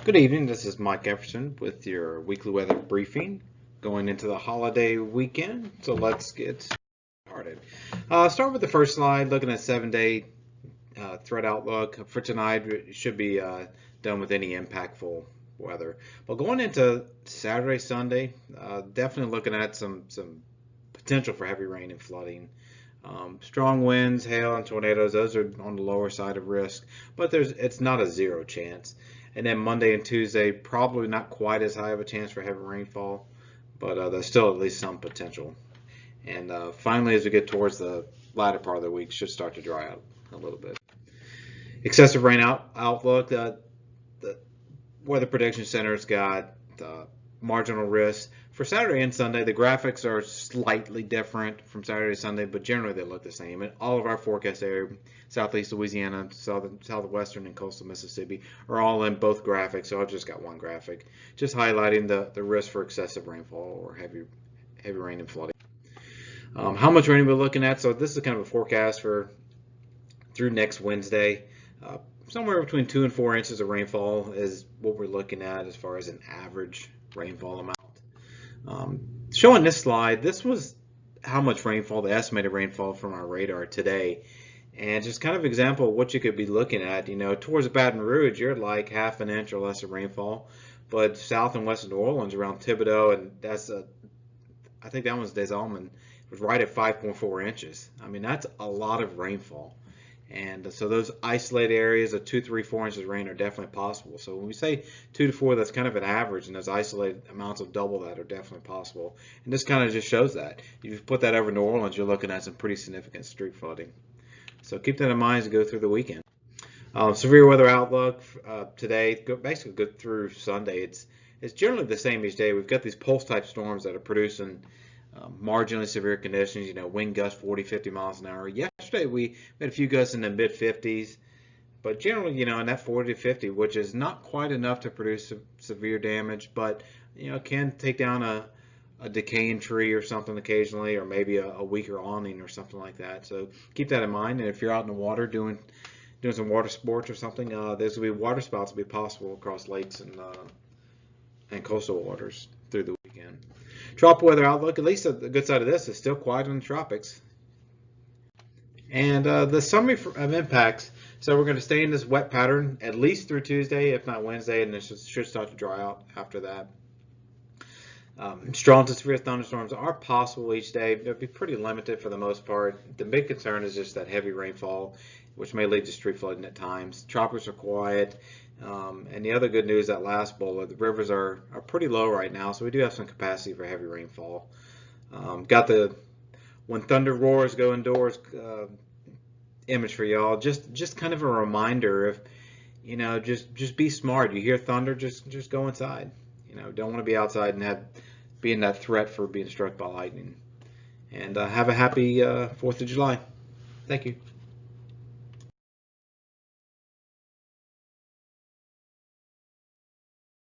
Good evening, this is Mike Jefferson with your weekly weather briefing going into the holiday weekend. So let's get started. Start with the first slide, looking at 7-day threat outlook. For tonight, it should be done with any impactful weather. But going into Saturday, Sunday, definitely looking at some potential for heavy rain and flooding. Strong winds, hail, and tornadoes, those are on the lower side of risk, but it's not a zero chance. And then Monday and Tuesday, probably not quite as high of a chance for heavy rainfall, but there's still at least some potential. And finally, as we get towards the latter part of the week, should start to dry out a little bit. Excessive rain outlook, the Weather Prediction Center's got marginal risk. For Saturday and Sunday, the graphics are slightly different from Saturday to Sunday, but generally they look the same. And all of our forecast area, southeast Louisiana, southwestern, and coastal Mississippi, are all in both graphics. So I've just got one graphic, just highlighting the risk for excessive rainfall or heavy rain and flooding. How much rain we're looking at? So this is kind of a forecast for through next Wednesday. Somewhere between 2 and 4 inches of rainfall is what we're looking at as far as an average rainfall amount. Showing this slide, this was how much rainfall, the estimated rainfall from our radar today, and just kind of example of what you could be looking at. You know, towards Baton Rouge, you're like half an inch or less of rainfall, but south and west of New Orleans, around Thibodaux, and I think that one's Des Allemands, was right at 5.4 inches. I mean, that's a lot of rainfall. And so those isolated areas of 2, 3, 4 inches of rain are definitely possible. So when we say 2 to 4, that's kind of an average, and those isolated amounts of double that are definitely possible. And this kind of just shows that. If you put that over New Orleans, you're looking at some pretty significant street flooding. So keep that in mind as you go through the weekend. Severe weather outlook today, basically go through Sunday. It's generally the same each day. We've got these pulse type storms that are producing marginally severe conditions, you know, wind gusts 40, 50 miles an hour. Yesterday we had a few gusts in the mid 50s, but generally, you know, in that 40 to 50, which is not quite enough to produce severe damage, but, you know, can take down a decaying tree or something occasionally, or maybe a weaker awning or something like that. So keep that in mind. And if you're out in the water doing some water sports or something, there's going to be water spouts will be possible across lakes and coastal waters through the weekend. Tropical weather outlook, at least the good side of this, is still quiet in the tropics. And the summary of impacts, so we're going to stay in this wet pattern at least through Tuesday, if not Wednesday, and it should start to dry out after that. Strong to severe thunderstorms are possible each day. They'll be pretty limited for the most part. The big concern is just that heavy rainfall, which may lead to street flooding at times. Tropics are quiet. And the other good news, that last bullet, the rivers are pretty low right now, so we do have some capacity for heavy rainfall. Got the when thunder roars, go indoors image for y'all. Just kind of a reminder of, you know, just be smart. You hear thunder, just go inside. You know, don't want to be outside and be in that threat for being struck by lightning. And have a happy 4th of July. Thank you.